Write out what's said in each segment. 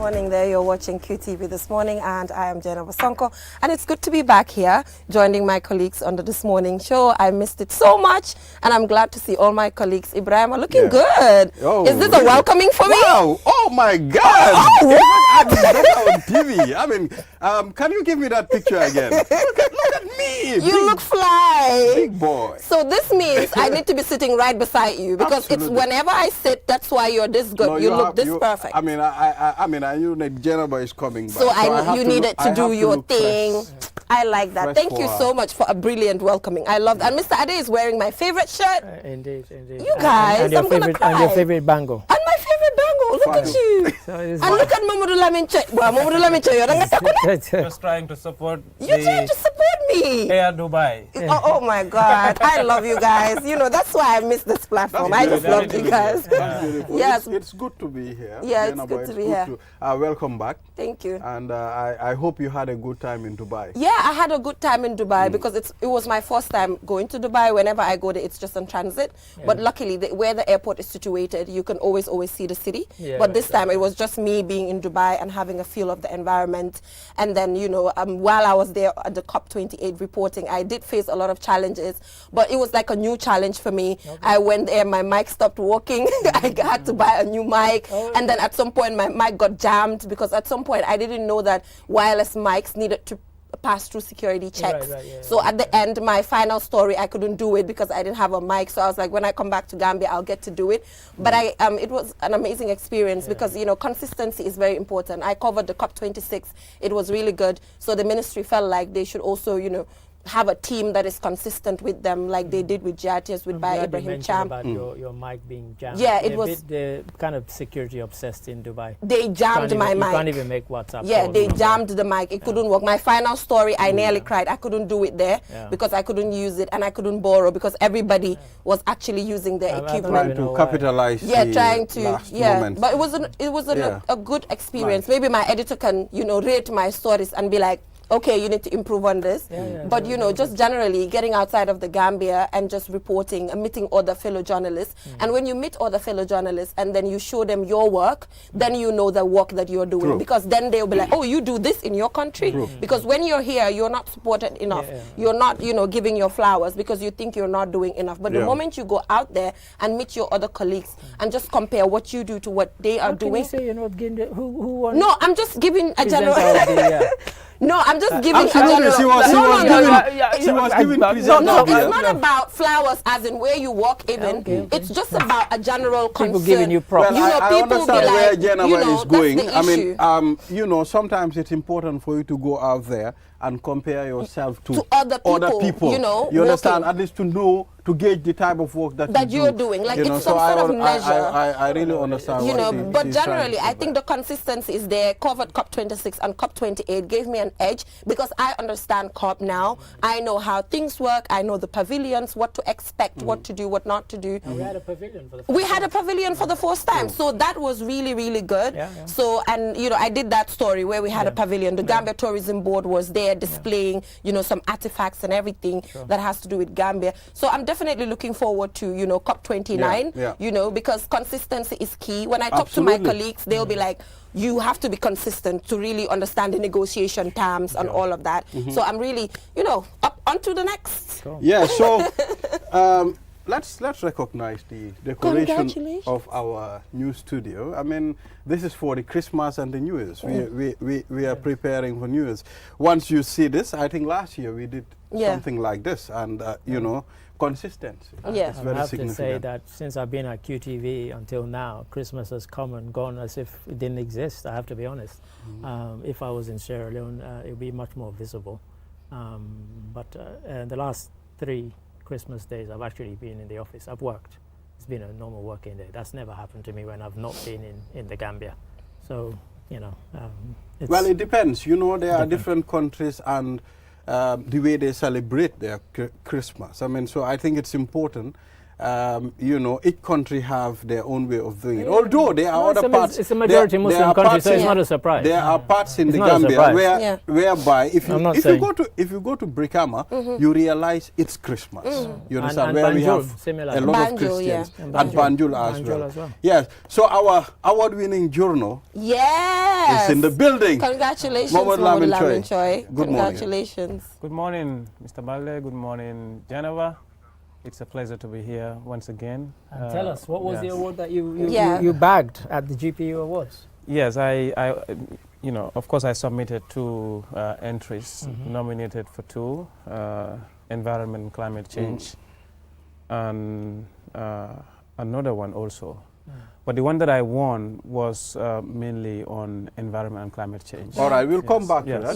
morning there. You're watching QTV This Morning, and I am Jenna Wasonko. And it's good to be back here, joining my colleagues on the This Morning show. I missed it so much, and I'm glad to see all my colleagues. Ibrahim are looking good. Oh, is this a welcoming for me? Wow! Oh my God! Oh, I'm on TV. I mean, can you give me that picture again? Look at me. You look fly. Big boy. So this means I need to be sitting right beside you, because it's whenever I sit, that's why you're this good. No, you look this perfect. I mean, I knew that Jennifer is coming back. So you needed to do your thing. I like that. Thank you so much for a brilliant welcoming. I love that. And Mr. Ade is wearing my favorite shirt. Indeed. You guys, I'm going to cry. And your favorite bangle. And my favorite bangle. Look at you. And look at Mamadou Laminche. Well, Mamadou Laminche, you're just trying to support You're trying to support me. Air Dubai. Oh my God. I love you guys. You know, that's why I miss this platform. I just love you guys. That's beautiful. Yes. It's good to be here. Yeah, it's good to be here. Welcome back. Thank you. And I hope you had a good time in Dubai. Yeah, I had a good time in Dubai because it was my first time going to Dubai. Whenever I go there, it's just on transit. Yeah. But luckily, where the airport is situated, you can always see the city. Yeah, but this time, it was just me being in Dubai and having a feel of the environment. And then, you know, while I was there at the COP28 reporting, I did face a lot of challenges. But it was like a new challenge for me. Okay. I went there, my mic stopped working. I had to buy a new mic. Oh, and then at some point, my mic got jammed because at some point, I didn't know that wireless mics needed to pass through security checks. So at the end, my final story, I couldn't do it because I didn't have a mic. So I was like, when I come back to Gambia, I'll get to do it. But it was an amazing experience because, you know, consistency is very important. I covered the COP26. It was really good. So the ministry felt like they should also, you know, have a team that is consistent with them, like they did with JATIAS, with by Ibrahim Cham. About your mic being jammed. Yeah, it was. They're kind of security obsessed in Dubai. They jammed my mic. You can't even make WhatsApp. Yeah, they jammed the mic. It couldn't work. My final story, I nearly cried. I couldn't do it there because I couldn't use it and I couldn't borrow because everybody was actually using their equipment. Trying to capitalize. Yeah, trying to. Moment. But it was a good experience. Nice. Maybe my editor can, you know, rate my stories and be like, okay, you need to improve on this. But, you know, just generally getting outside of the Gambia and just reporting and meeting other fellow journalists. And when you meet other fellow journalists and then you show them your work, then you know the work that you're doing. True. Because then they'll be like, oh, you do this in your country? True. Because when you're here, you're not supported enough. You're not, you know, giving your flowers because you think you're not doing enough. But the moment you go out there and meet your other colleagues and just compare what you do to what they are doing. Can you say you're not getting who won? No, I'm just giving a general... No, I'm just giving a general... She was giving No, it's not about flowers as in where you walk even. Okay. It's just about a general concern. People giving you props. Well, you know, I understand where Jennifer is going. I mean, you know, sometimes it's important for you to go out there and compare yourself to other people. You know, you understand? At least to know, to gauge the type of work that you're doing. Like, it's some sort of measure. I really understand. You know, but generally, I think the consistency is there. Covered COP26 and COP28 gave me an edge because I understand COP now. I know how things work. I know the pavilions, what to expect, what to do, what not to do. We had a pavilion for the first time. We had a pavilion for the first time. So that was really, really good. So, and, you know, I did that story where we had a pavilion. The Gambia Tourism Board was there displaying, you know, some artifacts and everything that has to do with Gambia. So I'm definitely looking forward to, you know, COP29, you know, because consistency is key. When I talk to my colleagues, they'll be like, you have to be consistent to really understand the negotiation terms and all of that. So I'm really, you know, up onto the next. Cool. Yeah, so let's recognize the decoration of our new studio. I mean, this is for the Christmas and the New Year's. We are preparing for New Year's. Once you see this, I think last year we did something like this, and you know, consistency. Yeah, it's very I have significant. to say that since I've been at QTV until now, Christmas has come and gone as if it didn't exist. I have to be honest. If I was in Sierra Leone, it would be much more visible. But the last 3 Christmas days, I've actually been in the office. I've worked. It's been a normal working day. That's never happened to me when I've not been in the Gambia. So, you know, well, it depends. You know, there are different countries and the way they celebrate their Christmas. I mean, so I think it's important you know, each country have their own way of doing it. Although there are other parts. It's a majority Muslim country, so it's not a surprise. There are parts in the Gambia whereby if you go to Brikama, you realize it's Christmas. You understand? And where Banjul, we have similar. a lot of Christians. And Banjul as well. Yes. So our award-winning journal is in the building. Congratulations, Mohamed Lamin Choi. Good Congratulations. Good morning, Mr. Balde. Good morning, Geneva. It's a pleasure to be here once again. And tell us, what was the award that you bagged at the GPU Awards? Yes, you know, of course, I submitted 2 entries, nominated for 2, environment and climate change, and another one also. But the one that I won was mainly on environment and climate change. All right, we'll come back to that.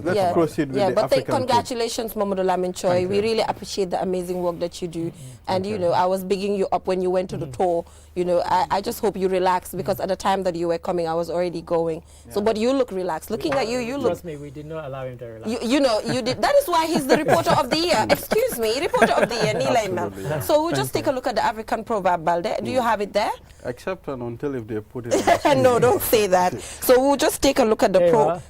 Let's proceed with the African congratulations, Mohamed Lamin Choi. We really appreciate the amazing work that you do. And, you know, I was bigging you up when you went to the tour. You know, I just hope you relaxed, because at the time that you were coming, I was already going. So, but you look relaxed. Looking at you, you look... Trust me, we did not allow him to relax. You know, you did. That is why he's the reporter of the year. Excuse me, reporter of the year, Nila Imel. So we'll just take a look at the African proverb, Balde. Do you have it there? Except and until if they put it on no, don't say that. So we'll just take a look at the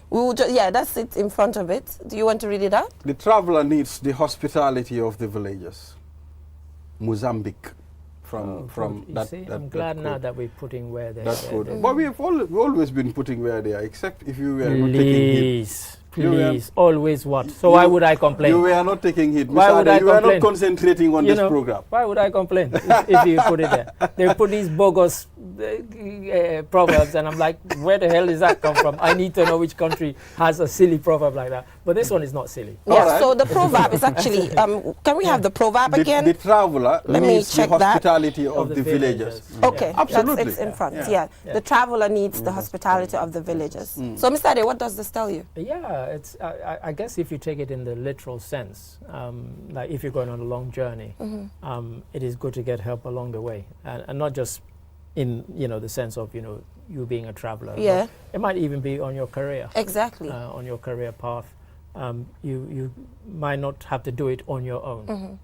that's it in front of it. Do you want to read it out? The traveler needs the hospitality of the villagers. Mozambique. I'm glad now that we're putting where they are. That's good. But we've always been putting where they are, except if you were not taking it. Please, always what? So why would I complain? You were not taking it. Why would I complain? You were not concentrating on this program. Why would I complain if you put it there? They put these bogus proverbs, and I'm like, where the hell does that come from? I need to know which country has a silly proverb like that. But this one is not silly. Yeah, so the proverb is actually, can we have the proverb again? The traveler needs the hospitality of the villagers. Okay, absolutely. It's in front. The traveler needs the hospitality of the villagers. So, Mr. Ade, what does this tell you? Yeah, it's. I guess if you take it in the literal sense, like if you're going on a long journey, it is good to get help along the way, and not just in the sense of you being a traveler. Yeah, it might even be on your career. Exactly. On your career path, you might not have to do it on your own.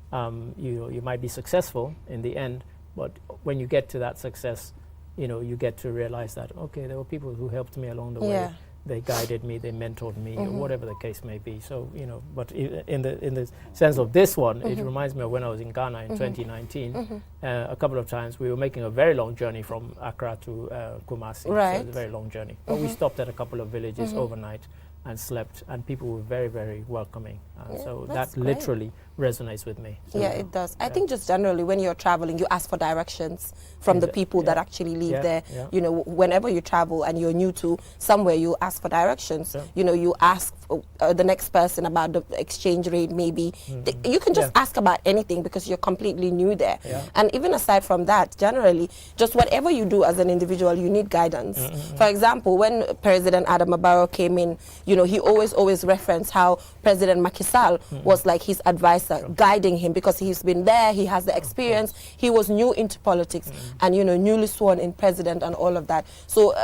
You might be successful in the end, but when you get to that success, you get to realize that there were people who helped me along the way. They guided me, they mentored me, or whatever the case may be. So, but in the sense of this one, it reminds me of when I was in Ghana in 2019. A couple of times we were making a very long journey from Accra to Kumasi. Right. So it was a very long journey. But we stopped at a couple of villages overnight and slept, and people were very, very welcoming. So that literally resonates with me. So, yeah, it does. I think just generally when you're traveling, you ask for directions from the people that actually live there. Whenever you travel and you're new to somewhere, you ask for directions. You ask the next person about the exchange rate, maybe. You can just ask about anything because you're completely new there. And even aside from that, generally, just whatever you do as an individual, you need guidance. For example, when President Adama Barrow came in, he always referenced how President Macky Sall was like his advisor, guiding him because he's been there, he has the experience, he was new into politics and newly sworn in president and all of that. So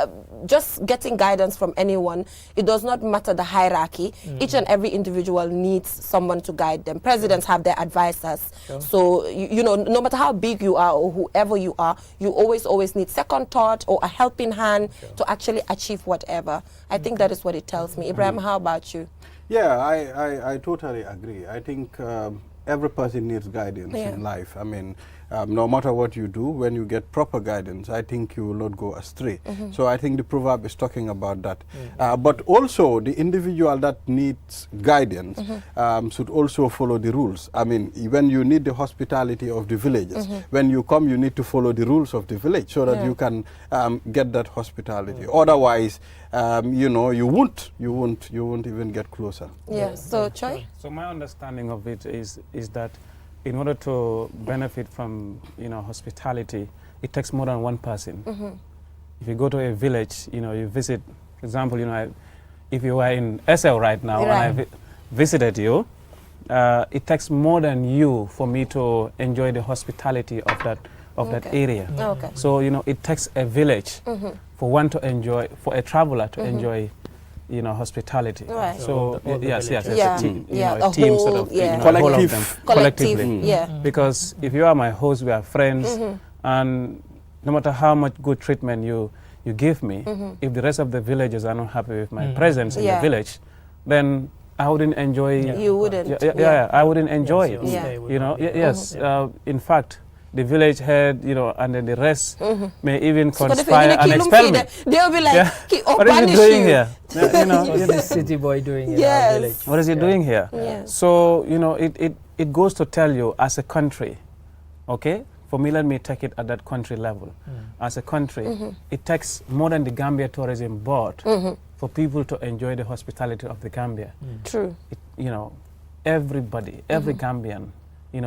just getting guidance from anyone, it does not matter the hierarchy. Each and every individual needs someone to guide them. Presidents have their advisors. So no matter how big you are or whoever you are, you always need second thought or a helping hand to actually achieve whatever. I think that is what it tells me. Ibrahim, how about you? Yeah, I totally agree. I think every person needs guidance in life. I mean, no matter what you do, when you get proper guidance, I think you will not go astray. So I think the proverb is talking about that. But also, the individual that needs guidance should also follow the rules. I mean, when you need the hospitality of the villagers, when you come, you need to follow the rules of the village so that you can get that hospitality. Otherwise, you won't even get closer. So Choi? So my understanding of it is that in order to benefit from hospitality, it takes more than one person. If you go to a village, you visit, for example, if you are in SL right now and I visited you, it takes more than you for me to enjoy the hospitality of that area. So it takes a village for one to enjoy, for a traveler to enjoy hospitality. Right. So all the yes, villages. it's a team, the a team whole, sort of, yeah. the whole of Collective. them, Collective, yeah. Because if you are my host, we are friends, and no matter how much good treatment you give me, if the rest of the villagers are not happy with my presence in the village, then I wouldn't enjoy. You wouldn't. I wouldn't enjoy it. Yeah. In fact, the village head, and then the rest may even So conspire and expel me. They'll be like, What is he doing here? What's this city boy doing in our village? What is he doing here? Yeah. So, it goes to tell you as a country, okay? For me, let me take it at that country level. As a country, it takes more than the Gambia Tourism Board for people to enjoy the hospitality of the Gambia. True. Everybody, every Gambian,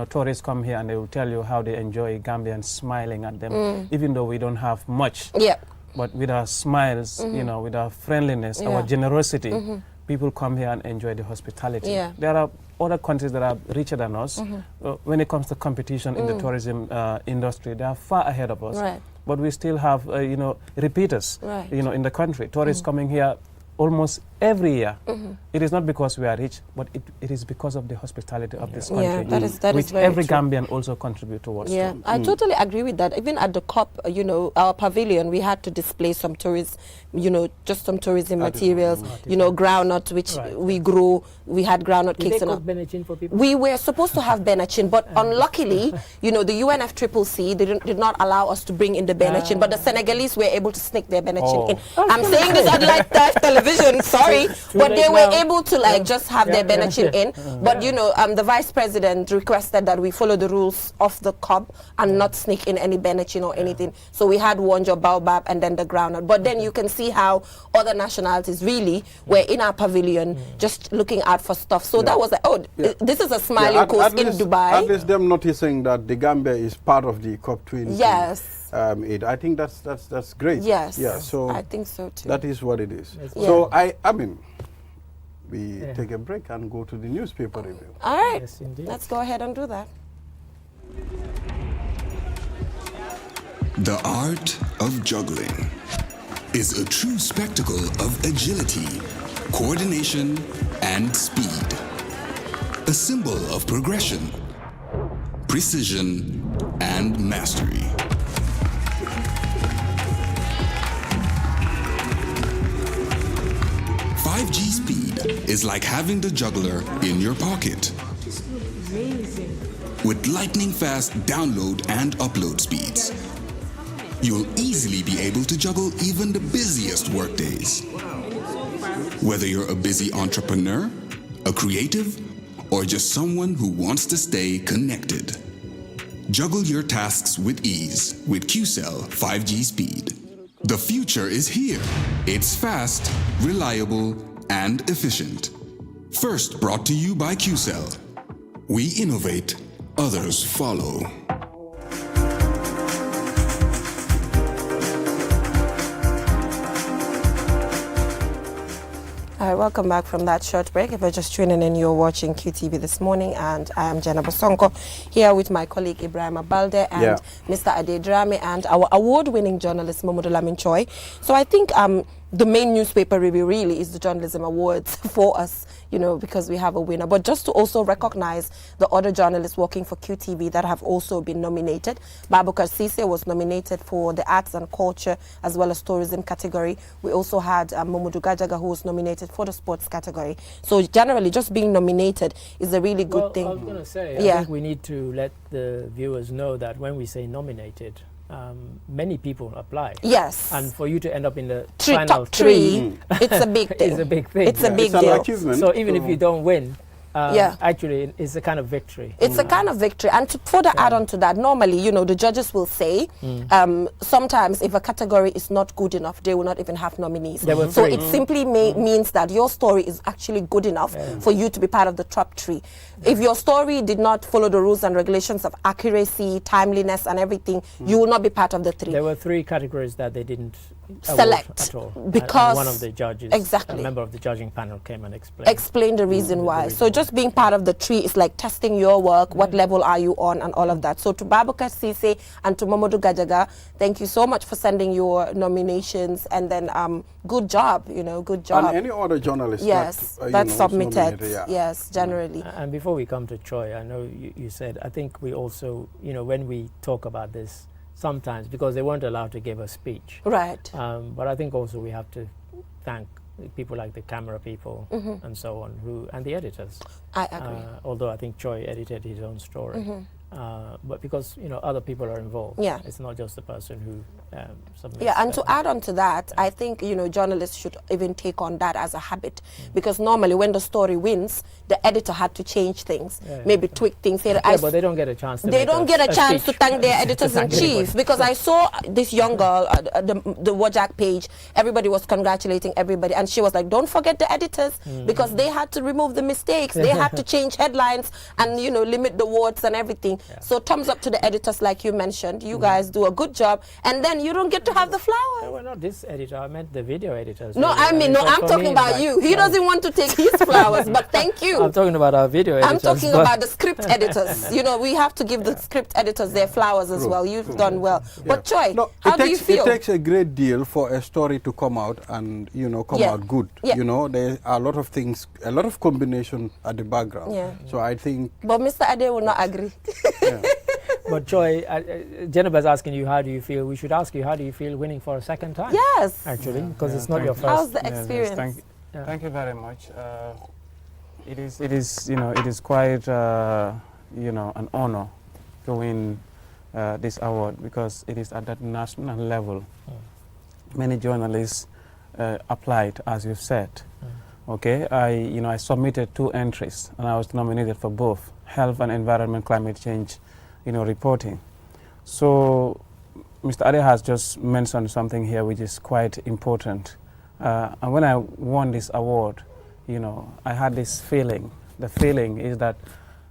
tourists come here and they will tell you how they enjoy Gambians smiling at them, even though we don't have much. Yeah. But with our smiles, with our friendliness, our generosity, people come here and enjoy the hospitality. Yeah. There are other countries that are richer than us. When it comes to competition in the tourism industry, they are far ahead of us. Right. But we still have, repeaters, Right. in the country. Tourists coming here almost every year. It is not because we are rich, but it is because of the hospitality of this country, Yeah, that is which very every true. Gambian also contribute towards. Yeah, I totally agree with that. Even at the COP, our pavilion, we had to display some tourist, just some tourism materials, groundnut, which we grew. We had groundnut cakes. Did they cook benachin for people? We were supposed to have benachin, but unluckily, the UNFCCC did not allow us to bring in the benachin, but the Senegalese were able to sneak their benachin in. I'm saying this on live television, sorry, but they were able to just have their benachin in. But the vice president requested that we follow the rules of the COP and not sneak in any benachin or anything. So we had wonjo, baobab, and then the groundnut. But then you can see how other nationalities really were in our pavilion just looking out for stuff. So that was this is a smiling coast in Dubai. At least them noticing that the Gambia is part of the COP20. Yes. I think that's great. Yes. Yeah. So I think so too. that is what it is. Yeah. So we take a break and go to the newspaper review. All right. Yes, indeed. Let's go ahead and do that. The art of juggling is a true spectacle of agility, coordination, and speed. A symbol of progression, precision, and mastery. .5G speed is like having the juggler in your pocket. With lightning-fast download and upload speeds, you'll easily be able to juggle even the busiest workdays. Whether you're a busy entrepreneur, a creative, or just someone who wants to stay connected. Juggle your tasks with ease with QCell 5G speed. The future is here. It's fast, reliable, and efficient. First brought to you by QCell. We innovate, others follow. All right, welcome back from that short break. If you're just tuning in, you're watching QTV This Morning, and I am Jenna Bosonko, here with my colleague Ibrahim Abalde and Mr. Ade Drame and our award-winning journalist Mamadou Lamin Choi. So I think the main newspaper review really is the Journalism Awards for us, because we have a winner. But just to also recognize the other journalists working for QTV that have also been nominated. Babukar Sise was nominated for the Arts and Culture as well as Tourism category. We also had Mamadou Gajaga, who was nominated for the Sports category. So generally, just being nominated is a really good thing. I was going to say, I think we need to let the viewers know that when we say nominated, many people apply. Yes. And for you to end up in the top final three, it's a big thing. It's a big thing. It's a big It's deal. an achievement. So even if you don't win, actually it's a kind of victory. It's a kind of victory. And to further add on to that, normally, the judges will say sometimes if a category is not good enough, they will not even have nominees. So it simply means that your story is actually good enough for you to be part of the top three. If your story did not follow the rules and regulations of accuracy, timeliness, and everything, you will not be part of the three. There were 3 categories that they didn't select at all. because And one of the judges, exactly, a member of the judging panel came and explained the reason why. So just being part of the tree is like testing your work, what level are you on, and all of that. So to Babakar Sise and to Mamadou Gajaga, thank you so much for sending your nominations, and then good job, good job. And any other journalist yes, that submitted, yes, generally. And before we come to Troy, I know you said, I think we also, when we talk about this, sometimes, because they weren't allowed to give a speech. Right. But I think also we have to thank people like the camera people and so on, and the editors. I agree. Although I think Troy edited his own story. But because, other people are involved. Yeah. It's not just the person who submits. Yeah, and to add on to that, I think, journalists should even take on that as a habit. Because normally when the story wins, the editor had to change things, maybe tweak things. But they don't get a chance to They don't get a chance to thank their editors-in-chief. Because I saw this young girl, the Wojak page, everybody was congratulating everybody. And she was like, don't forget the editors, because they had to remove the mistakes. They had to change headlines and, limit the words and everything. Yeah. So thumbs up to the editors, like you mentioned. You guys do a good job. And then you don't get to have the flower. Well, not this editor. I meant the video editors. No, I'm talking about you. He doesn't want to take his flowers, but thank you. I'm talking about our video editors. I'm talking about the script editors. We have to give the script editors their flowers as well. You've done well. Yeah. But Troy, how do you feel? It takes a great deal for a story to come out and, come out good. Yeah. There are a lot of things, a lot of combination at the background. Yeah. So I think... But Mr. Ade will not agree. Yeah. But Troy, Jennifer's asking you, how do you feel? We should ask you, how do you feel winning for a second time? Yes. Actually, because it's not your first. How's the experience? Thank you very much. It is quite, an honor to win this award, because it is at that national level. Many journalists applied, as you've said. Okay, I submitted 2 entries, and I was nominated for both health and environment, climate change, reporting. So Mr. Ade has just mentioned something here which is quite important. And when I won this award, I had this feeling. The feeling is that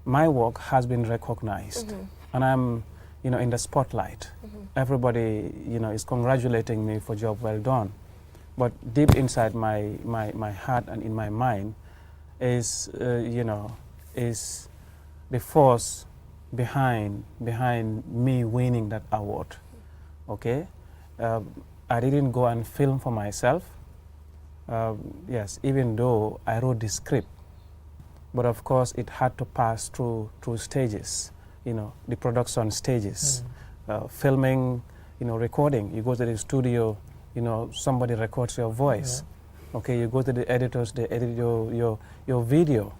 my work has been recognized, and I'm, in the spotlight. Everybody, is congratulating me for job well done. But deep inside my heart and in my mind is, is the force behind me winning that award. Okay, I didn't go and film for myself. Yes, even though I wrote the script, but of course it had to pass through stages. The production stages, filming, recording. You go to the studio. Somebody records your voice. Yeah. Okay, you go to the editors, they edit your video.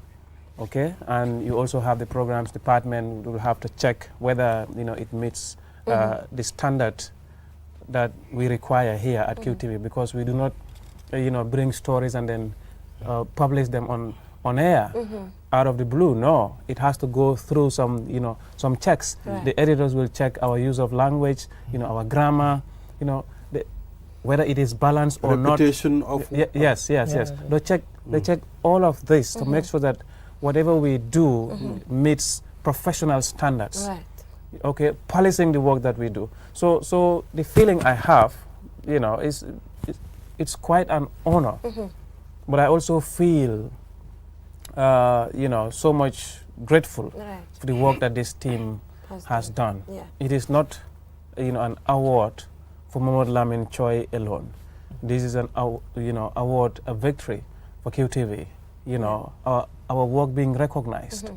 Okay, and you also have the programs department will have to check whether it meets the standard that we require here at QTV, because we do not bring stories and then publish them on air out of the blue. No, it has to go through some checks. Right. The editors will check our use of language, our grammar, whether it is balanced or not. Repetition of... Yes. They check all of this to make sure that whatever we do meets professional standards. Right. Okay, policing the work that we do. So the feeling I have, is it's quite an honor. But I also feel, so much grateful for the work that this team has done. Yeah. It is not, an award for Mohamed Lamin Choi alone. This is an award, a victory for QTV. Our work being recognized.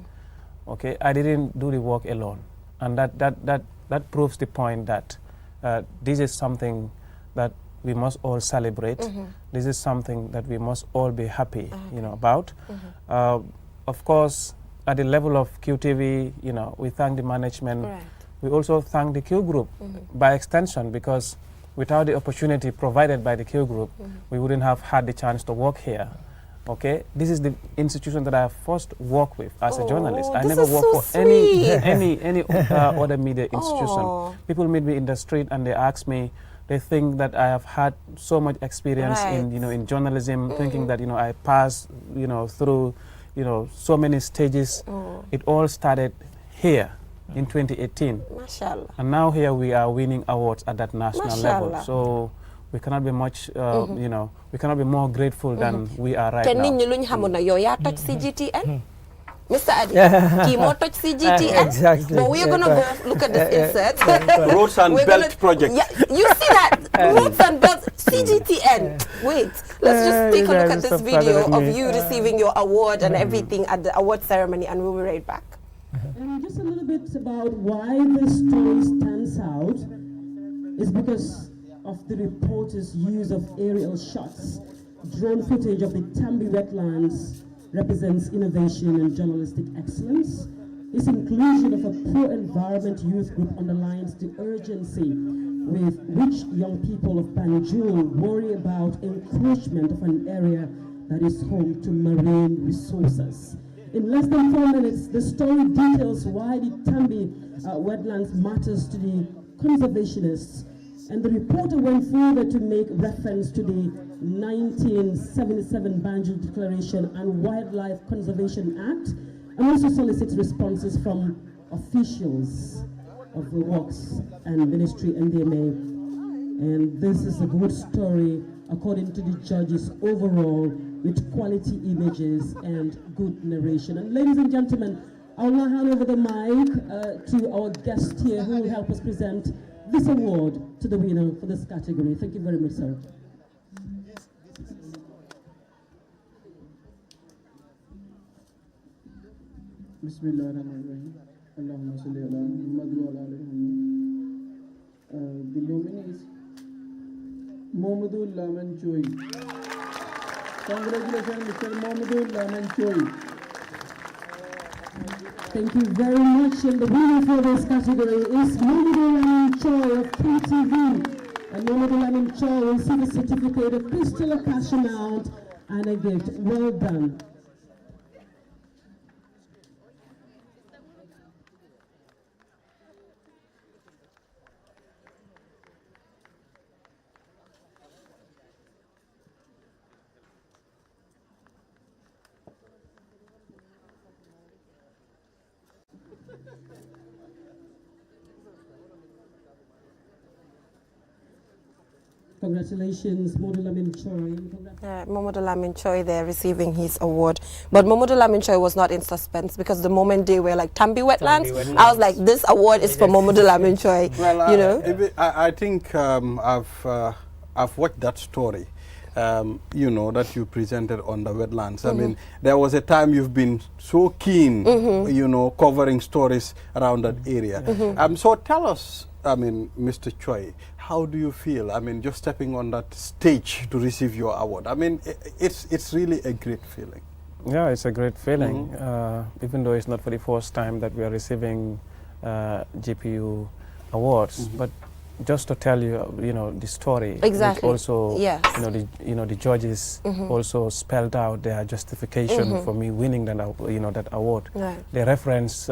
Okay, I didn't do the work alone, and that proves the point that this is something that we must all celebrate. This is something that we must all be happy, about. Of course, at the level of QTV, we thank the management. Right. We also thank the Q Group by extension, because without the opportunity provided by the Q Group, we wouldn't have had the chance to work here. Okay, this is the institution that I have first worked with as a journalist. I never worked for any other media institution. People meet me in the street and they ask me, they think that I have had so much experience in journalism, thinking that I passed through so many stages. It all started here in 2018. Mashallah. And now here we are winning awards at that national level. So we cannot be much, you know, we cannot be more grateful than we are right now. CGTN? Mr. Adi, Kimo touch CGTN. Exactly. But we are going to go look at this insert. Roads and Belt Project. Yeah, you see that? Roads and Belt, CGTN. Wait, let's just take a look at this video of you receiving your award and everything at the award ceremony, and we'll be right back. Just a little bit about why this story stands out is because of the reporter's use of aerial shots. Drone footage of the Tambi wetlands represents innovation and journalistic excellence. This inclusion of a pro-environment youth group underlines the urgency with which young people of Banjul worry about encroachment of an area that is home to marine resources. In less than 4 minutes, the story details why the Tambi wetlands matters to the conservationists, and the reporter went further to make reference to the 1977 Banjul Declaration and Wildlife Conservation Act, and also solicits responses from officials of the Works and Ministry and DMA. And this is a good story according to the judges overall, with quality images and good narration. And ladies and gentlemen, I'll now hand over the mic to our guest here who will help us present this award to the winner for this category. Thank you very much, sir. Bismillahirrahmanirrahim. Allahumma salli ala Muhammad wa ala ali Muhammad. The nominee is Mohammadul Laman Choi. Congratulations, Mr. Mohammadul Laman Choi. Thank you very much. And the winner for this category is Mohammadul Laman Choi of KTV. And Mohammadul Laman Choi will receive a certificate, a crystal, a cash amount, and a gift. Well done. Congratulations, Mohammadul Laman Choi. Mohammadul Laman Choi there receiving his award. But Mohammadul Laman Choi was not in suspense, because the moment they were like Tambi wetlands, I was like, this award is for Mohammadul Laman Choi. Well, you know? I think I've watched that story. You know, that you presented on the wetlands. I mean, there was a time you've been so keen, you know, covering stories around that area. So tell us, I mean, Mr. Choi, how do you feel? I mean, just stepping on that stage to receive your award. I mean, it's really a great feeling. Yeah, it's a great feeling, even though it's not for the first time that we are receiving GPU awards. But just to tell you, you know, the story. Exactly. Also, you know, the judges also spelled out their justification for me winning that, you know, that award. Right. They reference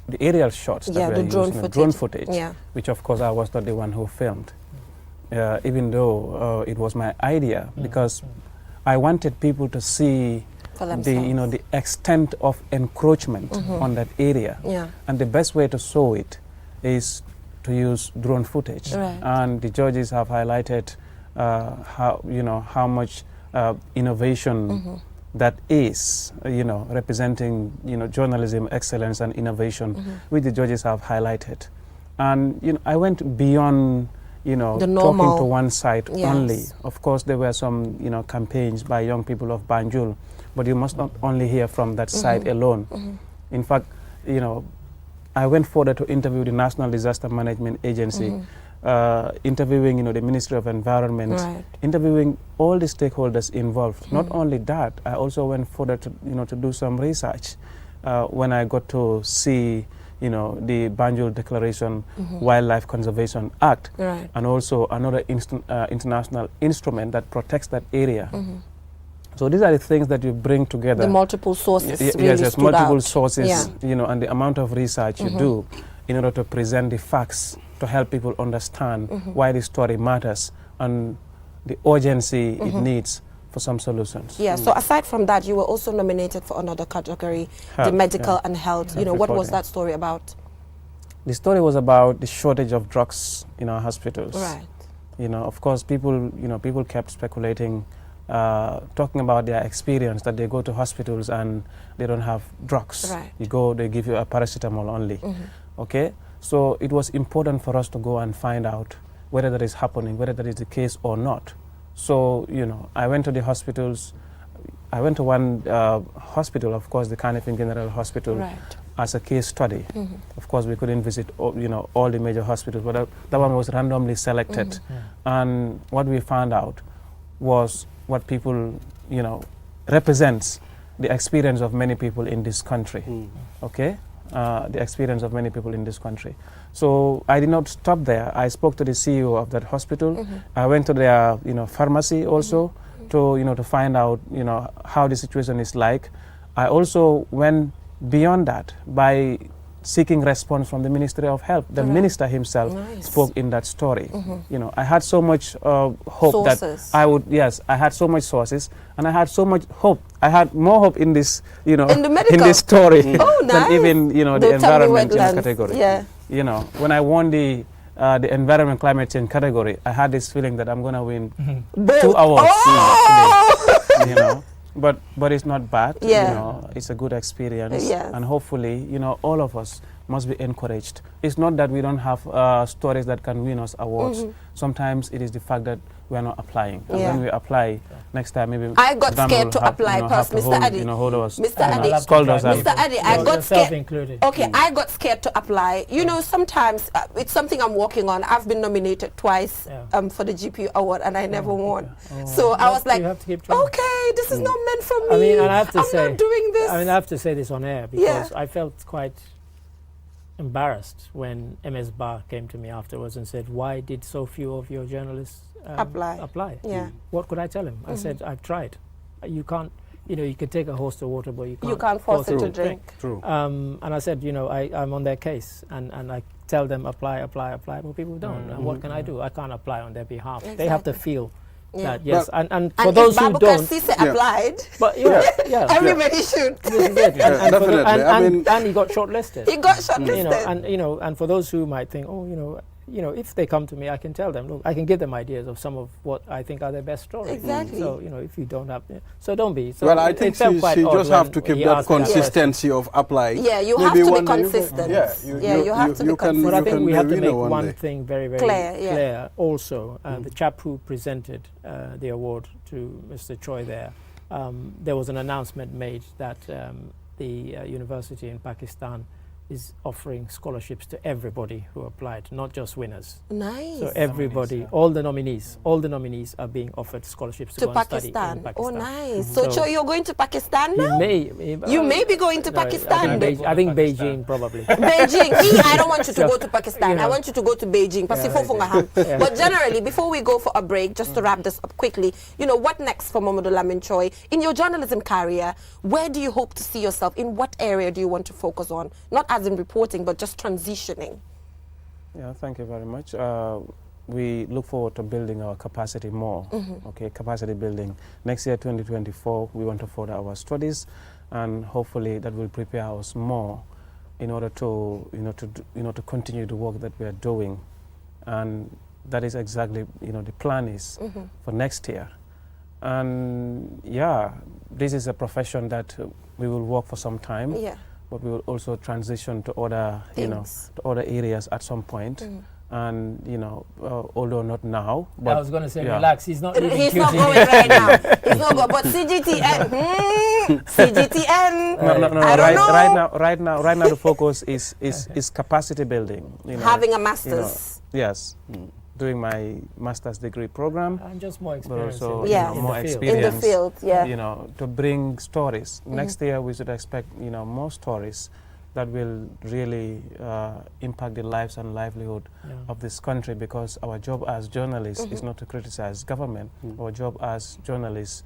the aerial shots that the drone footage, which of course I was not the one who filmed, even though it was my idea, because I wanted people to see the extent of encroachment on that area, and the best way to show it is to use drone footage, and the judges have highlighted how much innovation that is, you know, representing, you know, journalism excellence and innovation, which the judges have highlighted. And, you know, I went beyond, you know, talking to one side only. Of course, there were some, you know, campaigns by young people of Banjul, but you must not only hear from that side alone. In fact, you know, I went further to interview the National Disaster Management Agency, interviewing, you know, the Ministry of Environment, interviewing all the stakeholders involved. Not only that, I also went further to, you know, to do some research when I got to see, you know, the Banjul Declaration, Wildlife Conservation Act, and also another international instrument that protects that area. So these are the things that you bring together. The multiple sources really yes, stood multiple out. sources, you know, and the amount of research you do in order to present the facts to help people understand why this story matters and the urgency it needs for some solutions. Yeah, so aside from that, you were also nominated for another category, the medical and health. You know, what was that story about? The story was about the shortage of drugs in our hospitals. Right. Of course, people kept speculating, talking about their experience, that they go to hospitals and they don't have drugs. Right. You go, they give you a paracetamol only. Okay? So it was important for us to go and find out whether that is happening, whether that is the case or not. So, I went to the hospitals. I went to one hospital, of course, the Carnifing General Hospital, Right. as a case study. Of course, we couldn't visit all the major hospitals, but that one was randomly selected. And what we found out was what people, represents the experience of many people in this country. Okay? The experience of many people in this country. So I did not stop there. I spoke to the CEO of that hospital. I went to their pharmacy also to find out how the situation is like. I also went beyond that by seeking response from the Ministry of Health. The minister himself spoke in that story. I had so much hope Sources. that I had so much sources, and I had so much hope. I had more hope in this, in the medical. in this story Oh, nice. than even, the environment category. Yeah. When I won the environment climate change category, I had this feeling that I'm going to win 2 awards. Oh! But it's not bad. Yeah. It's a good experience. Yes. And hopefully, all of us must be encouraged. It's not that we don't have stories that can win us awards. Sometimes it is the fact that we are not applying. And when we apply, next time maybe I got scared to apply first, Mr. Adi. Hold us. Mr. Adi. Mr. Adi, I got scared. Included. Okay, I got scared to apply. Sometimes it's something I'm working on. I've been nominated twice for the GPU award, and I never won. So I was like, you have to keep trying. okay, this is not meant for me. I mean, and I have to I'm not doing this. I have to say this on air because I felt quite embarrassed when MS Barr came to me afterwards and said, why did so few of your journalists apply? Yeah. What could I tell him? I said, I've tried. You can't, you can take a horse to water, but you can't force it to drink. True. And I said, I'm on their case, and I tell them apply, but people don't. And what can I do? I can't apply on their behalf. Exactly. They have to feel that, Yeah. yes. And for those who don't, applied, but everybody should. this is it. Yeah, definitely. And he got shortlisted. He got shortlisted. And for those who might think, if they come to me, I can tell them, look, I can give them ideas of some of what I think are their best stories. Exactly. So, if you don't have, so don't be. So well, I think she just have to keep that consistency of applying. Yeah, you have to be consistent. You have to be consistent. But I think we have to make one thing very, very clear also. The chap who presented the award to Mr. Choi there was an announcement made that the university in Pakistan is offering scholarships to everybody who applied, not just winners. Nice. So everybody, all the nominees are being offered scholarships to go and study in Pakistan. Oh, nice. So you're going to Pakistan now? You may be going to Pakistan. I think Beijing probably. Beijing. I don't want you to go to Pakistan. I want you to go to Beijing. But generally, before we go for a break, just to wrap this up quickly, what next for Mamadou Lamin Choi? In your journalism career, where do you hope to see yourself? In what area do you want to focus on? Not as in reporting, but just transitioning. Yeah, thank you very much. We look forward to building our capacity more. Okay, capacity building. Next year, 2024, we want to further our studies, and hopefully that will prepare us more in order to, to continue the work that we are doing, and that is exactly, the plan is for next year. And yeah, this is a profession that we will work for some time. Yeah. But we will also transition to other, to other areas at some point. And, although not now. But I was going to say, relax, he's not leaving He's not going right now. He's not going, but CGTN, CGTN. No. Right now the focus is capacity building. Having a master's. Yes. Doing my master's degree program. And just more experience. But also, more experience. In the field, yeah. To bring stories. Next year we should expect, more stories that will really impact the lives and livelihood of this country, because our job as journalists is not to criticize government. Our job as journalists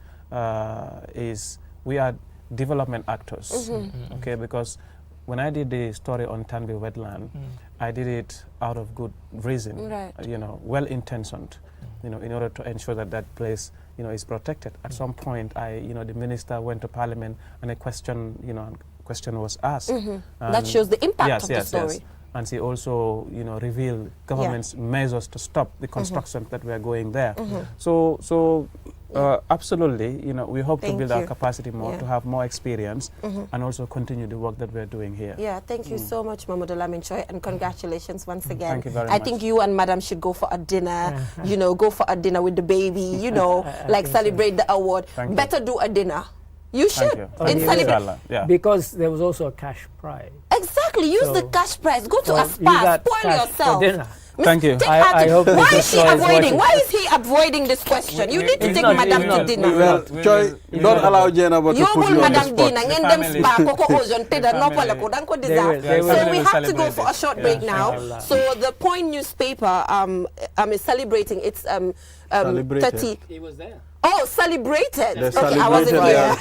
is we are development actors. Okay, because when I did the story on Tanvi wetland, I did it out of good reason, well-intentioned, in order to ensure that that place, is protected. At some point, the minister went to Parliament, and a question was asked. That shows the impact of the story. Yes. and she also, revealed government's measures to stop the construction that we are going there. So absolutely, we hope to build our capacity more, to have more experience, and also continue the work that we are doing here. Yeah, thank you so much, Mamadou Lamin Choi, and congratulations once again. Thank you very much. I think you and Madam should go for a dinner, go for a dinner with the baby, like celebrate the award. Better do a dinner. You should. Because there was also a cash prize. Exactly. Use the cash prize. Go to a spa. Spoil yourself. Thank you. I hope why is she avoiding? Why is he avoiding this question? You need to take Madam to dinner. Well, Choi, don't allow Jenna to put you on the spot. So we have to go for a short break now. So the Point newspaper is celebrating its 30. He was there. Oh, celebrated. Okay, I wasn't here.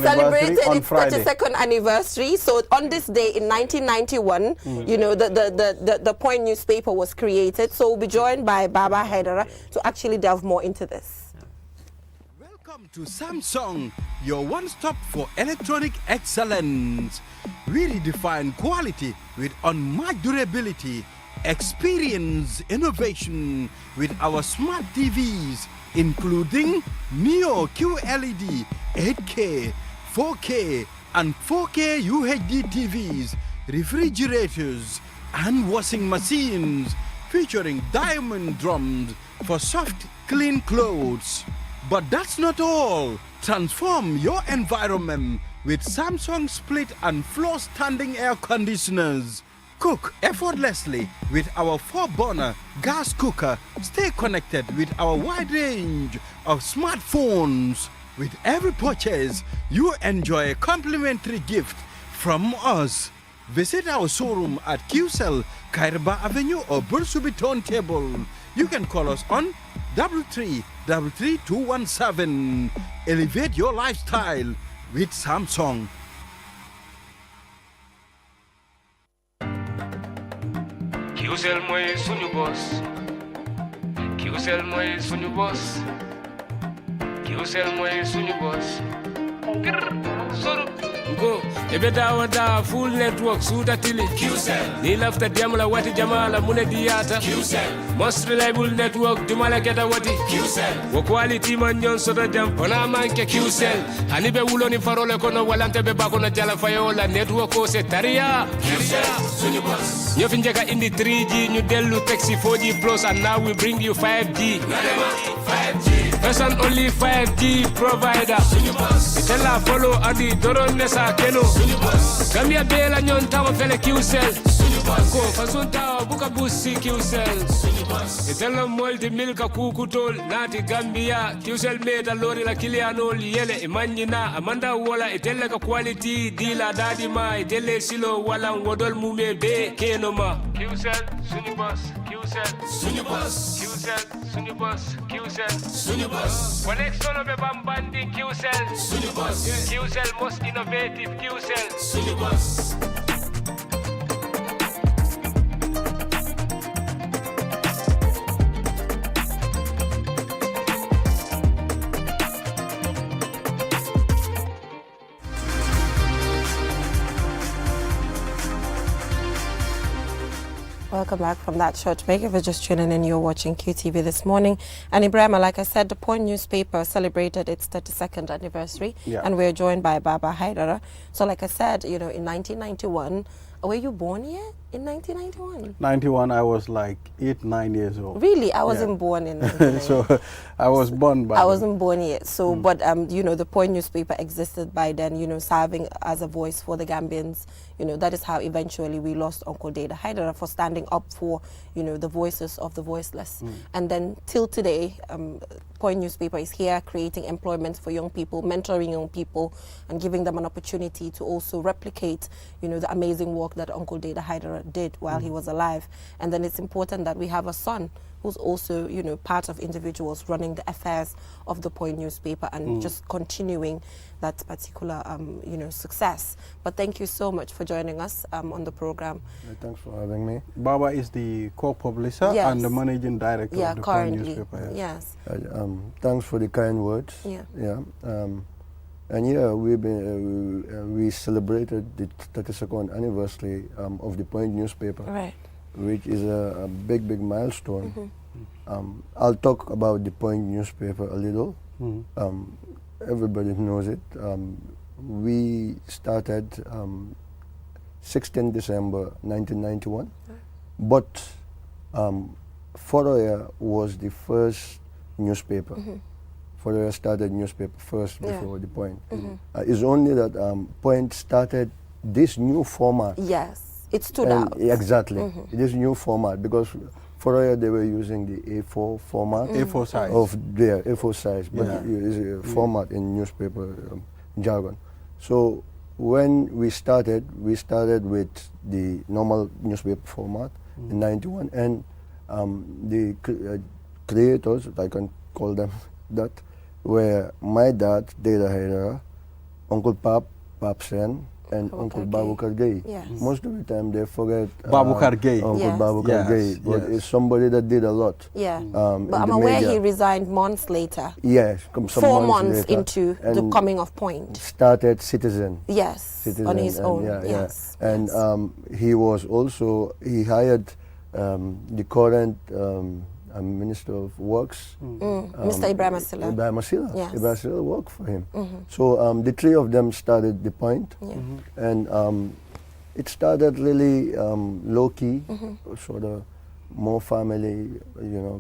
Celebrated its 32nd anniversary. So on this day in 1991, the Point newspaper was created. So we'll be joined by Baba Haidara to actually delve more into this. Welcome to Samsung, your one-stop for electronic excellence. We redefine quality with unmatched durability. Experience innovation with our smart TVs, including Neo QLED 8K, 4K and 4K UHD TVs, refrigerators and washing machines featuring diamond drums for soft, clean clothes. But that's not all. Transform your environment with Samsung split and floor standing air conditioners. Cook effortlessly with our 4-burner gas cooker. Stay connected with our wide range of smartphones. With every purchase, you enjoy a complimentary gift from us. Visit our showroom at QCell, Kairaba Avenue or Bursubi Turntable. You can call us on 3333217. Elevate your lifestyle with Samsung. QCell mooy suñu boss. QCell mooy suñu boss. QCell mooy suñu boss. Go, ebe dawa full network suta tili QCell. Ni lafta diamla wati jamala mune diata QCell. Most reliable network dumala keta wati QCell. Wo quality man nyon soto jam pona manke QCell. Hanibe wulo ni farole kono walante be bakono jala fayola network ko se taria QCell suñu boss. Yo finjeka indi 3G ñu delu taxi 4G plus and now we bring you 5G. 5G. First and only 5G provider. Itella follow adi doron nesa keno. Gambia bela nyon tawo fele QCell. Ko fasun tawo buka busi QCell. Itella molti milka kukutol nati Gambia. QCell meta lori la kilianol yele imanjina amanda wala itella ka quality dila dadi ma itelle silo wala wodol mume be keno ma. QCell suñu boss. QCell suñu boss. QCell suñu boss. QCell suñu boss. Connection be bambandi QCell suñu boss. QCell most innovative QCell suñu boss. Welcome back from that short break. If you're just tuning in, you're watching QTV this morning. And Ibrahim, like I said, the Point newspaper celebrated its 32nd anniversary, and we're joined by Baba Haidara. So like I said, in 1991, were you born yet in 1991? 91, I was like 8, 9 years old. Really? I wasn't born in 1991. So I was born by I wasn't born yet. So, but, the Point newspaper existed by then, serving as a voice for the Gambians. That is how eventually we lost Uncle Dada Haidara for standing up for, the voices of the voiceless. And then till today, Point newspaper is here creating employment for young people, mentoring young people, and giving them an opportunity to also replicate, the amazing work that Uncle Dada Haidara did while he was alive. And then it's important that we have a son who's also, part of individuals running the affairs of the Point newspaper and just continuing that particular, success. But thank you so much for joining us on the program. Thanks for having me. Baba is the co-publisher and the managing director of the Point newspaper. Yes. Thanks for the kind words. Yeah. Yeah. And yeah, we celebrated the 32nd anniversary of the Point newspaper, Right. which is a big milestone. I'll talk about the Point newspaper a little. Everybody knows it. We started 16 December 1991, but Foroya was the first newspaper. Foroya started newspaper first before the Point. It's only that Point started this new format. Yes, it stood out. Exactly, this new format, because Foroya they were using the A4 format. A4 size. Of their A4 size, but it's a format in newspaper jargon. So when we started with the normal newspaper format in 91, and the creators, I can call them that, were my dad, Deda Haidara, Uncle Pap Sen, and Uncle Babukar Gay. Yes. Most of the time they forget Babukar Gay. Uncle Yes. Babukar Gay, but it's somebody that did a lot. Yeah. in But I'm the aware media. he resigned months later. Yes, some 4 months later, into the and coming of Point. started Citizen. Yes, Citizen, on his and own. yeah, Yes. yeah. And yes. he was also, he hired the current Minister of Works, Mr. Ibrahim Asila. Ibrahim Asila. Yes. Ibrahim Asila worked for him. So the three of them started the Point, and it started really low-key, sort of more family,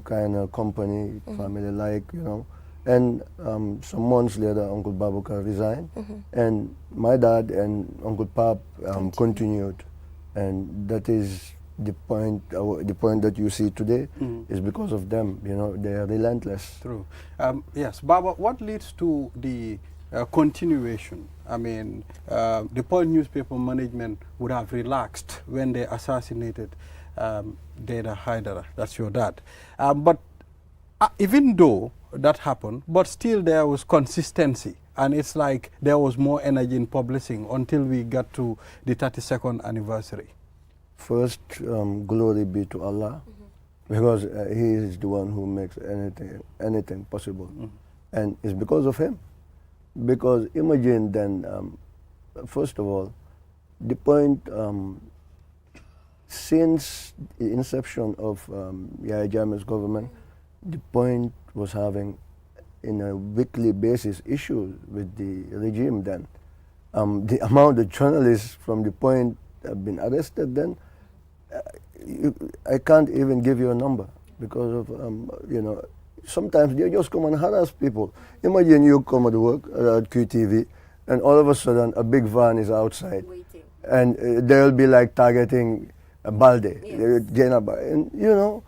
kind of company, family-like, And some months later, Uncle Babukar resigned, and my dad and Uncle Pap continued, and that is the point. The point that you see today is because of them. They are relentless. True. Yes, Baba, what leads to the continuation? I mean, the Point newspaper management would have relaxed when they assassinated Deda Haidara. That's your dad. But even though that happened, but still there was consistency, and it's like there was more energy in publishing until we got to the 32nd anniversary. First, glory be to Allah, because He is the one who makes anything possible, and it's because of Him. Because imagine then, first of all, the Point, since the inception of Yahya Jammeh's government, the Point was having, in a weekly basis, issues with the regime then. The amount of journalists from the Point have been arrested then, I can't even give you a number, because of, sometimes they just come and harass people. Imagine you come to work at QTV, and all of a sudden a big van is outside, waiting. And they'll be like targeting Balde, and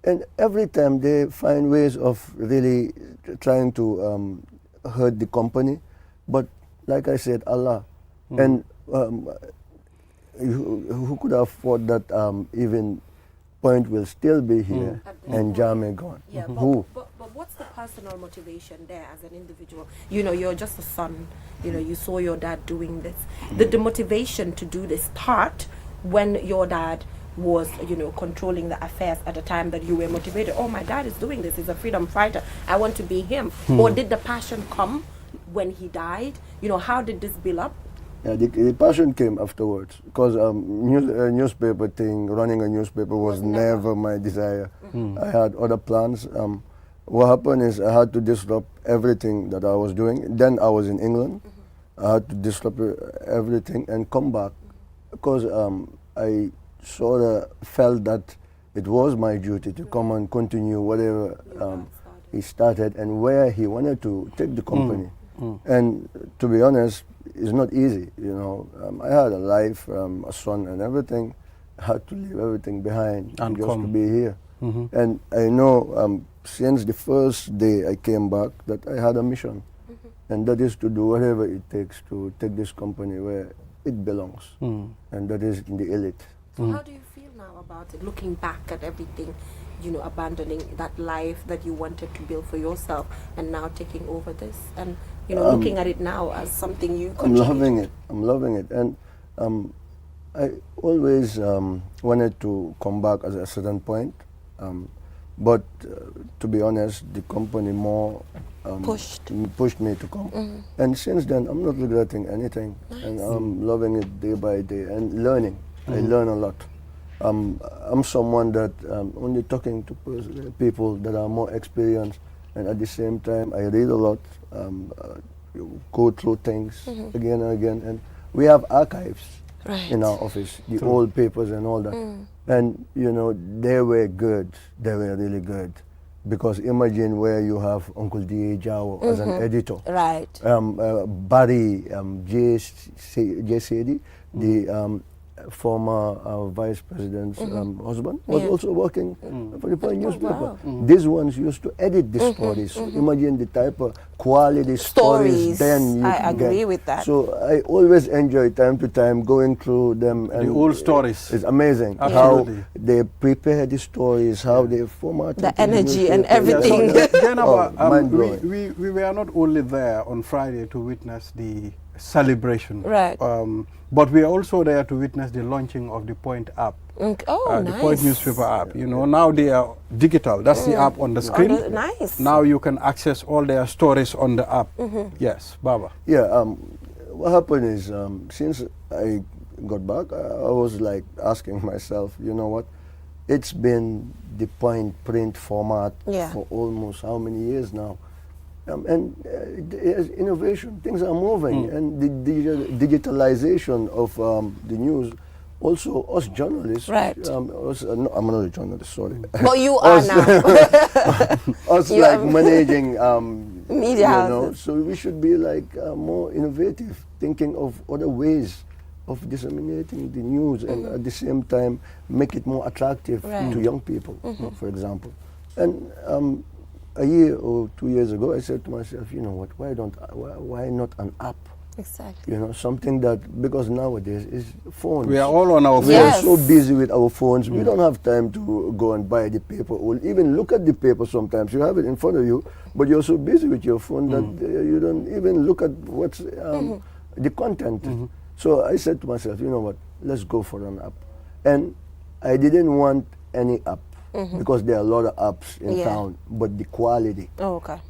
and every time they find ways of really trying to hurt the company. But like I said, Allah, and who could have thought that even Point will still be here and Jammeh gone? Yeah, Who? But what's the personal motivation there as an individual? You're just a son. You saw your dad doing this. The motivation to do this part when your dad was, controlling the affairs at the time that you were motivated. Oh, my dad is doing this. He's a freedom fighter. I want to be him. Or did the passion come when he died? How did this build up? Yeah, the passion came afterwards, because newspaper thing, running a newspaper was never my desire. I had other plans. What happened is I had to disrupt everything that I was doing. Then I was in England. I had to disrupt everything and come back, because I sort of felt that it was my duty to come and continue whatever he started and where he wanted to take the company. And to be honest, it's not easy, I had a life, a son and everything. I had to leave everything behind and just to be here. And I know since the first day I came back that I had a mission. And that is to do whatever it takes to take this company where it belongs. And that is in the elite. So how do you feel now about it, looking back at everything, abandoning that life that you wanted to build for yourself and now taking over this and, looking at it now as something you contributed? I'm loving it. And I always wanted to come back at a certain point. But to be honest, the company more pushed me to come. And since then, I'm not regretting anything. And I'm loving it day by day and learning. I learn a lot. I'm someone that only talking to people that are more experienced, and at the same time, I read a lot, go through things again and again. And we have archives in our office, the old papers and all that. And, you know, they were good. They were really good. Because imagine where you have Uncle D.A. Jawo as an editor. Right. Barry J. Sedi, the former vice president's husband, was also working for the Point newspaper. These ones used to edit the stories. So imagine the type of quality stories then you I agree get. with that. So I always enjoy time to time going through them. And the old stories. It's amazing how they prepare the stories, how they format the energy and everything. We were not only there on Friday to witness the celebration, right? But we are also there to witness the launching of the Point app. Oh, the nice. Point newspaper app. You know, now they are digital. That's the app on the screen. Nice. Now you can access all their stories on the app. Yes, Baba. Yeah. What happened is since I got back, I was like asking myself, you know what? It's been the Point print format for almost how many years now? And innovation, things are moving, and the digitalization of the news. Also, us journalists. Right. No, I'm not a journalist. Sorry. But you are now. Us you like managing media houses. So we should be like more innovative, thinking of other ways of disseminating the news, and at the same time make it more attractive to young people, for example. And a year or 2 years ago, I said to myself, you know what, why not an app? Exactly. You know, something that, because nowadays is phones. We are all on our phones. We are so busy with our phones, we don't have time to go and buy the paper or even look at the paper sometimes. You have it in front of you, but you're so busy with your phone that you don't even look at what's the content. So I said to myself, you know what, let's go for an app. And I didn't want any app. Because there are a lot of apps in town, but the quality.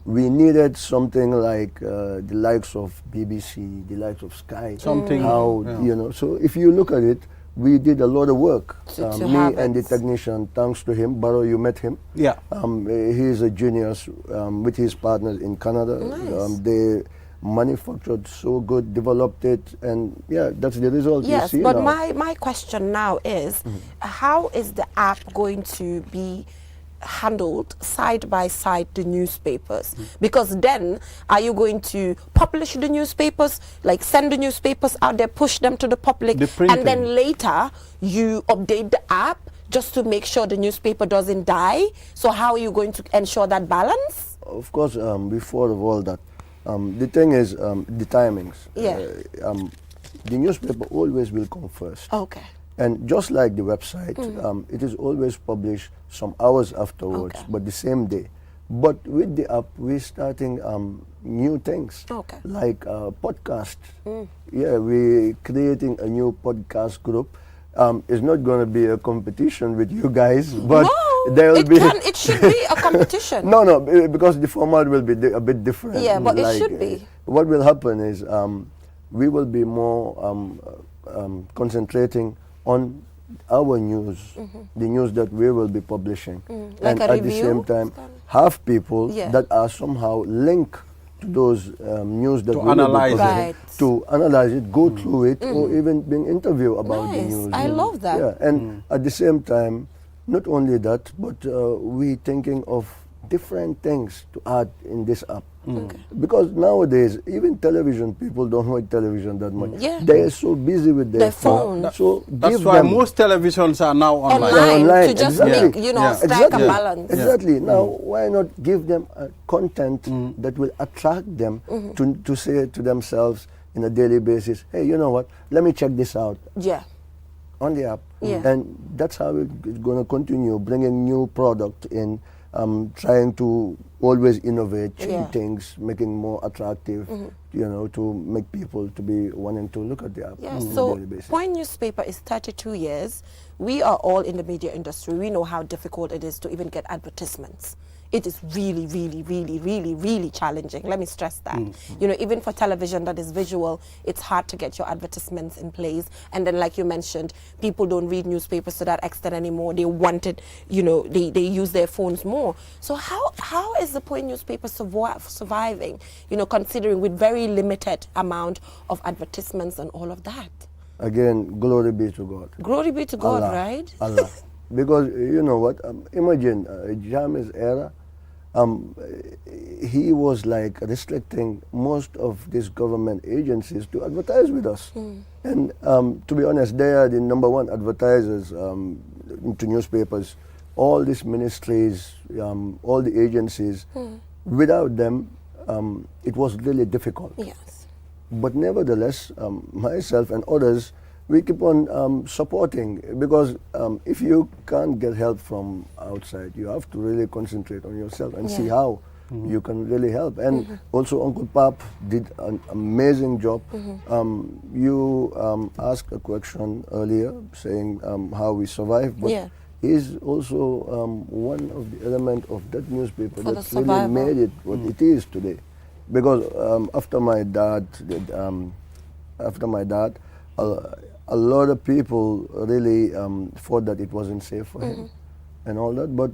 We needed something like the likes of BBC, the likes of Sky. Something. You know, so if you look at it, we did a lot of work. Me and the technician, thanks to him. Barrow, you met him. Yeah. He's a genius with his partners in Canada. Nice. They manufactured so good, developed it, and yeah, that's the result you see but now. my question now is, how is the app going to be handled side by side the newspapers? Because then, are you going to publish the newspapers, like send the newspapers out there, push them to the public, and then later you update the app just to make sure the newspaper doesn't die? So how are you going to ensure that balance? Of course, before of all that, the thing is the timings. The newspaper always will come first. Okay. And just like the website, it is always published some hours afterwards, but the same day. But with the app, we're starting new things, like podcast. Yeah, we're creating a new podcast group. It's not going to be a competition with you guys, but it should be a competition. No, because the format will be a bit different. Yeah, but it should be. What will happen is we will be more concentrating on our news, the news that we will be publishing, like and at the same time have people that are somehow linked to those news that we analyze will be publishing, to analyze it, go through it, or even being interviewed about the news. I love that. Yeah, and at the same time, not only that, but we thinking of different things to add in this app. Because nowadays, even television, people don't watch television that much. They are so busy with their phone. So that's why most televisions are now online. To just make, strike a balance. Exactly. Now, why not give them content that will attract them to say to themselves on a daily basis, hey, you know what, let me check this out. Yeah. On the app. And that's how it's going to continue, bringing new product in, trying to always innovate, change things, making more attractive, you know, to make people to be wanting to look at the app on a daily basis. Point newspaper is 32 years. We are all in the media industry. We know how difficult it is to even get advertisements. It is really, really, really, really, really challenging. Let me stress that. You know, even for television that is visual, it's hard to get your advertisements in place. And then, like you mentioned, people don't read newspapers to that extent anymore. They want it, you know, they use their phones more. So how is the point newspaper surviving, you know, considering with very limited amount of advertisements and all of that? Again, glory be to God. Glory be to God, Allah, right? Allah. Because you know what, imagine Jammeh's era, he was like restricting most of these government agencies to advertise with us. And to be honest, they are the #1 advertisers to newspapers. All these ministries, all the agencies, without them, it was really difficult. Yes. But nevertheless, myself and others, we keep on supporting, because if you can't get help from outside, you have to really concentrate on yourself and see how you can really help. And also Uncle Pap did an amazing job. You asked a question earlier saying how we survive, but he's also one of the elements of that newspaper that really made it what it is today. Because after my dad, a lot of people really thought that it wasn't safe for him and all that, but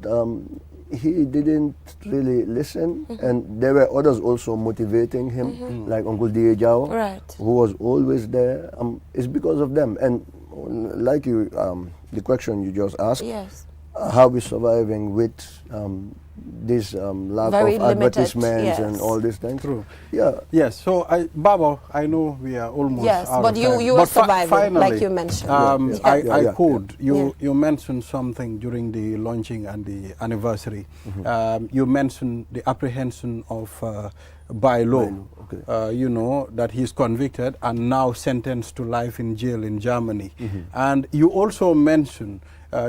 he didn't really listen, and there were others also motivating him, like Uncle Diejao, who was always there. It's because of them. And like you, the question you just asked, how we surviving with this lack very of limited, advertisements and all these things. True. Yeah. Yes. So, Baba, I know we are almost out but of time. you were surviving, finally, like you mentioned. I could. You mentioned something during the launching and the anniversary. You mentioned the apprehension of by law. You know, that he's convicted and now sentenced to life in jail in Germany. And you also mentioned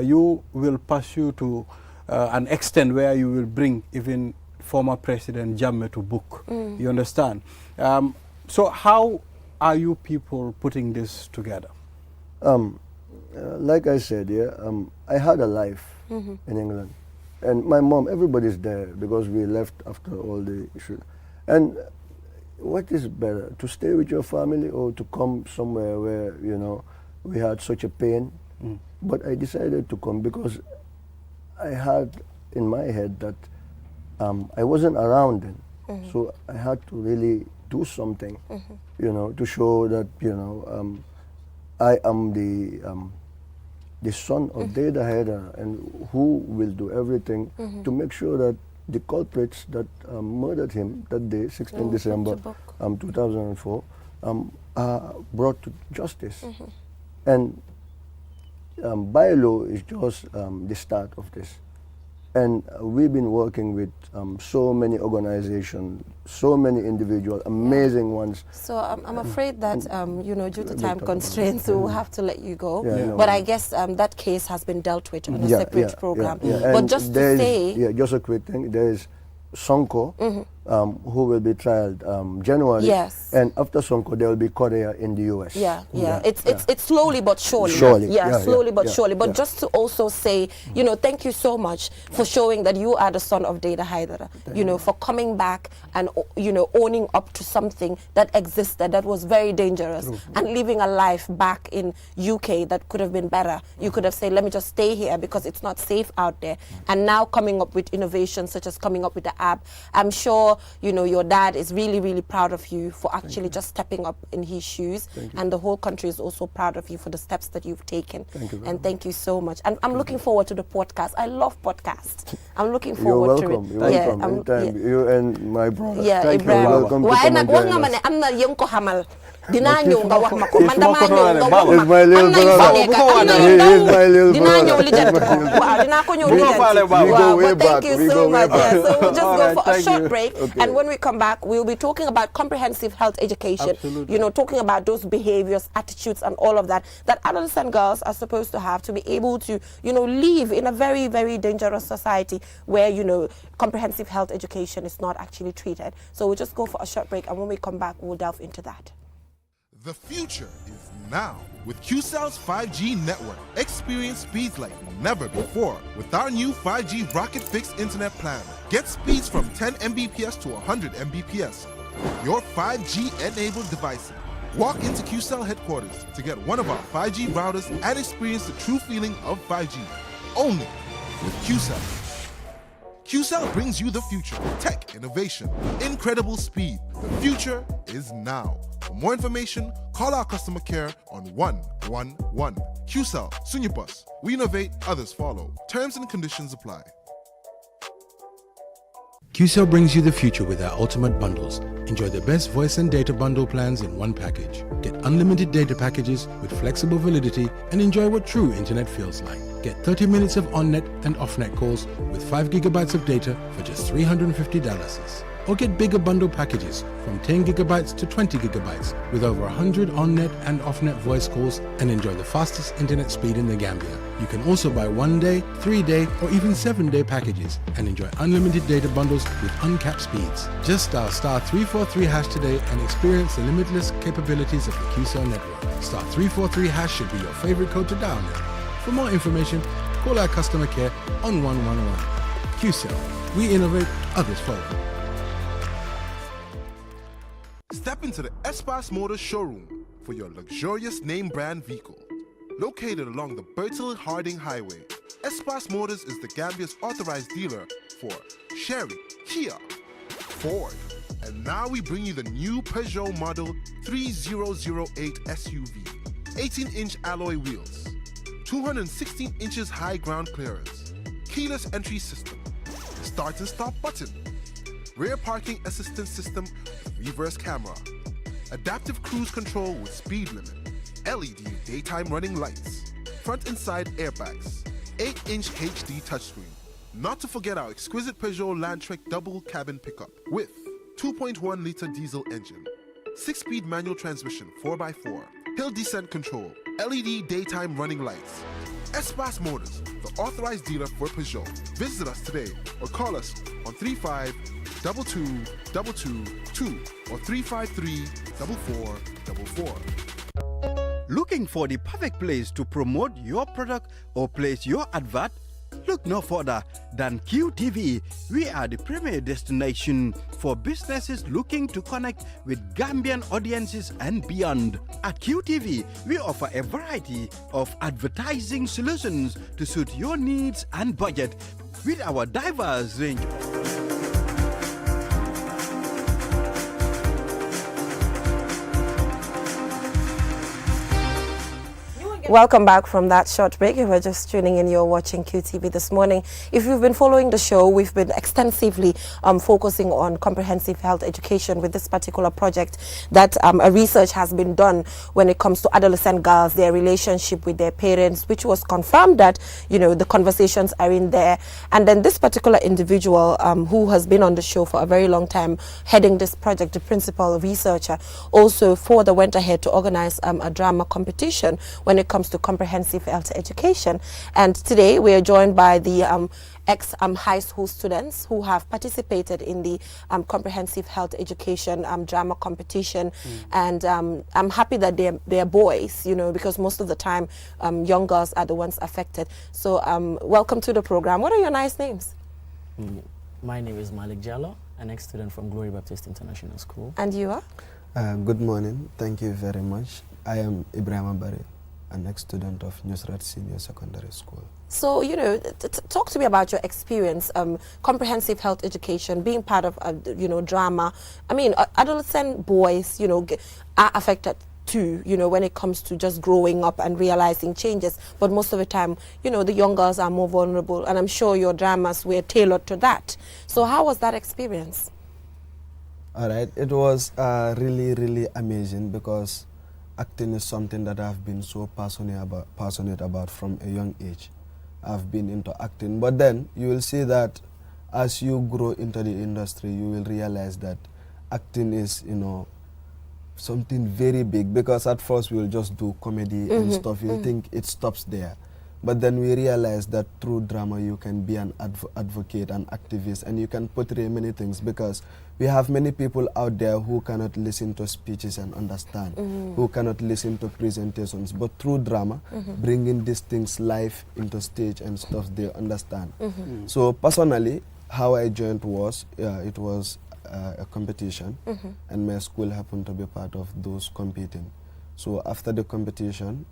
you will pursue to an extent where you will bring even former President Jammeh to book. You understand? So how are you people putting this together? Like I said, I had a life in England. And my mom, everybody's there because we left after all the issues. And what is better, to stay with your family or to come somewhere where, you know, we had such a pain? But I decided to come because I had in my head that I wasn't around then. So I had to really do something, you know, to show that, you know, I am the son of Deda Haidara, and who will do everything to make sure that the culprits that murdered him that day, 16 December 2004, are brought to justice. And by law is just the start of this. And we've been working with so many organizations, so many individuals, amazing ones. So I'm afraid that, you know, due to time constraints, we will have to let you go. No, but I guess that case has been dealt with on a separate program. But just to say... just a quick thing, there is Sonko, who will be tried January. And after Sonko, there will be Korea in the US. It's slowly but surely. Slowly but surely. But just to also say, you know, thank you so much for showing that you are the son of Deda Haidara. You know, for coming back and, you know, owning up to something that existed that was very dangerous and living a life back in UK that could have been better. You could have said, let me just stay here because it's not safe out there. And now coming up with innovations such as coming up with the app. I'm sure, you know, your dad is really, really proud of you for actually just stepping up in his shoes. And the whole country is also proud of you for the steps that you've taken. And thank you so much. And I'm looking forward to the podcast. I love podcasts. I'm looking forward to it. You're welcome. Anytime. You and my brother. Thank you. Welcome to come and join us. I'm not young ko hamal. Dinaa ñëw nga wax ma ko man damaa ñëw nga wax He's my little brother. He's my little brother. Dinaa ñëw lijjanti ko waaw dinaa ko ñëw lijjanti waaw but thank you so much. So we'll just go for a short break Okay. And when we come back, we'll be talking about comprehensive health education. Absolutely. You know, talking about those behaviors, attitudes, and all of that adolescent girls are supposed to have to be able to, you know, live in a very, very dangerous society where, you know, comprehensive health education is not actually treated. So we'll just go for a short break, and when we come back, we'll delve into that. The future is now. With QCell's 5G network, experience speeds like never before. With our new 5G Rocket Fixed Internet plan, get speeds from 10 Mbps to 100 Mbps. Your 5G-enabled device. Walk into QCell headquarters to get one of our 5G routers and experience the true feeling of 5G. Only with QCell. QCell brings you the future. Tech, innovation, incredible speed. The future is now. For more information, call our customer care on 111. QCell, Sunyapus. We innovate, others follow. Terms and conditions apply. QCell brings you the future with our ultimate bundles. Enjoy the best voice and data bundle plans in one package. Get unlimited data packages with flexible validity and enjoy what true internet feels like. Get 30 minutes of on-net and off-net calls with 5 gigabytes of data for just $350. Or get bigger bundle packages from 10 gigabytes to 20 gigabytes with over 100 on-net and off-net voice calls and enjoy the fastest internet speed in the Gambia. You can also buy 1-day, 3-day or even 7-day packages and enjoy unlimited data bundles with uncapped speeds. Just dial *343# today and experience the limitless capabilities of the QCell network. *343# should be your favorite code to dial now. For more information, call our customer care on 111. QCell. We innovate, others follow. Step into the Espas Motors showroom for your luxurious name brand vehicle. Located along the Bertil Harding Highway, Espas Motors is the Gambia's authorized dealer for Chery, Kia, Ford, and now we bring you the new Peugeot model 3008 SUV. 18-inch alloy wheels, 216 inches high ground clearance, keyless entry system, start and stop button, rear parking assistance system, reverse camera, adaptive cruise control with speed limit, LED daytime running lights, front and side airbags, 8-inch HD touchscreen. Not to forget our exquisite Peugeot Landtrek double cabin pickup with 2.1-liter diesel engine, 6-speed manual transmission 4x4, hill descent control, LED daytime running lights. Espas Motors, the authorized dealer for Peugeot. Visit us today or call us on 35-2222 or 353-4444. Looking for the perfect place to promote your product or place your advert? Look no further than QTV. We are the premier destination for businesses looking to connect with Gambian audiences and beyond. At QTV, we offer a variety of advertising solutions to suit your needs and budget with our diverse range. Welcome back from that short break. If you're just tuning in, you're watching QTV this morning. If you've been following the show, we've been extensively focusing on comprehensive health education with this particular project that a research has been done when it comes to adolescent girls, their relationship with their parents, which was confirmed that, you know, the conversations are in there. And then this particular individual who has been on the show for a very long time, heading this project, the principal researcher, also further went ahead to organize a drama competition when it comes to comprehensive health education. And today we are joined by the ex-high school students who have participated in the comprehensive health education drama competition. And I'm happy that they're boys, you know, because most of the time young girls are the ones affected. So welcome to the program. What are your nice names? My name is Malik Jallo, an ex-student from Glory Baptist International School. And you are? Good morning. Thank you very much. I am Ibrahim Abari, an ex-student of Nusrat Senior Secondary School. So, you know, talk to me about your experience, comprehensive health education, being part of, you know, drama. I mean, adolescent boys, you know, are affected too, you know, when it comes to just growing up and realizing changes. But most of the time, you know, the young girls are more vulnerable. And I'm sure your dramas were tailored to that. So how was that experience? All right. It was really, really amazing because acting is something that I've been so passionate about from a young age. I've been into acting, but then you will see that as you grow into the industry, you will realize that acting is, something very big, because at first we'll just do comedy and stuff. You'll think it stops there. But then we realize that through drama you can be an advocate, an activist, and you can portray many things, because we have many people out there who cannot listen to speeches and understand, who cannot listen to presentations. But through drama, bringing these things live into stage and stuff, they understand. So personally, how I joined was, it was a competition, and my school happened to be part of those competing. So after the competition,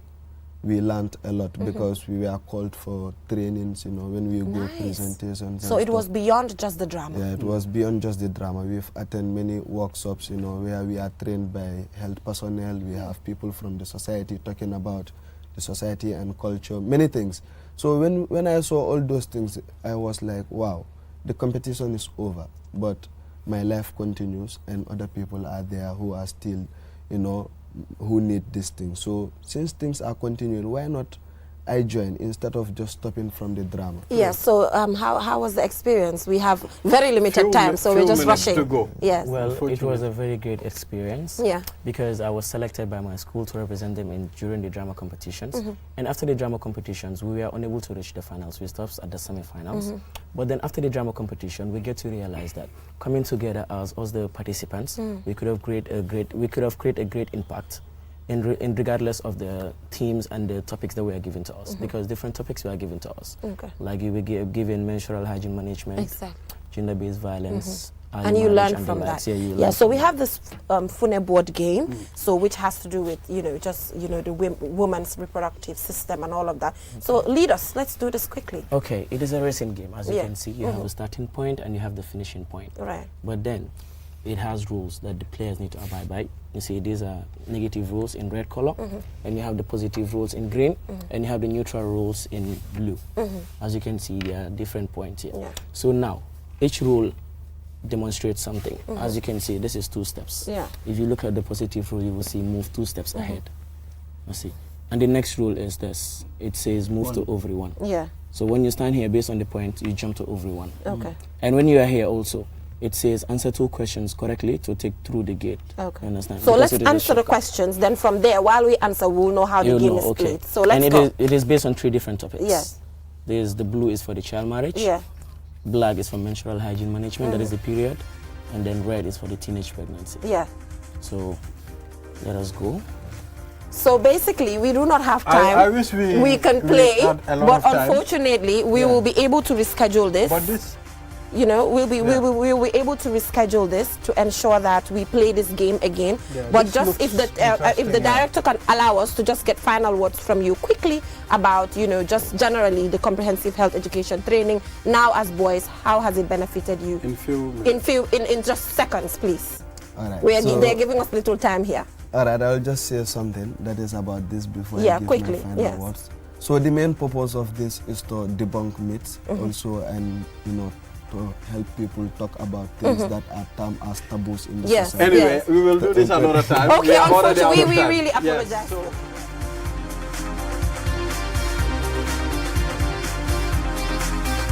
we learned a lot, because we were called for trainings, when we go presentations. So it was beyond just the drama. Yeah, it was beyond just the drama. We've attended many workshops, where we are trained by health personnel. We have people from the society talking about the society and culture, many things. So when I saw all those things, I was like, wow, the competition is over, but my life continues, and other people are there who are still, who need this thing. So since things are continuing, why not I join instead of just stopping from the drama? Yes. So how was the experience? We have very limited time, so we're just rushing. To go. Yes. Well, it was a very great experience. Yeah. Because I was selected by my school to represent them during the drama competitions. And after the drama competitions, we were unable to reach the finals. We stopped at the semi-finals. But then after the drama competition, we get to realize that coming together as the participants, we could have created a great impact. In regardless of the themes and the topics that were given to us, because different topics were given to us. Like you were given menstrual hygiene management, gender-based violence, and you learn from that. Yeah, so we have this Fune board game, so which has to do with the woman's reproductive system and all of that. So lead us. Let's do this quickly. Okay, it is a racing game, as you can see. You have a starting point and you have the finishing point. Right. But then it has rules that the players need to abide by. You see, these are negative rules in red color, and you have the positive rules in green, and you have the neutral rules in blue. As you can see, there are different points here. So now, each rule demonstrates something. As you can see, this is 2 steps. If you look at the positive rule, you will see move 2 steps ahead. You see. And the next rule is this. It says move to ovary 1. So when you stand here, based on the point, you jump to ovary 1. And when you are here also, it says answer 2 questions correctly to take through the gate. Okay. Understand? So let's answer the questions. Then from there, while we answer, we'll know how the game is played. So let's go. It is based on 3 different topics. Yes. The blue is for the child marriage. Black is for menstrual hygiene management, that is the period. And then red is for the teenage pregnancy. So let us go. So basically, we do not have time. I wish we can play, but unfortunately, we will be able to reschedule this. But this, we'll be able to reschedule this to ensure that we play this game again. But just if the director can allow us to just get final words from you quickly about just generally the comprehensive health education training now as boys, how has it benefited you? In just seconds, please. All right. They're giving us little time here. All right, I'll just say something that is about this before I give quickly. my final words. So the main purpose of this is to debunk myths also, and to help people talk about things that are termed as taboos in the society. Anyway, we will do this another time. Okay, unfortunately, we really apologize.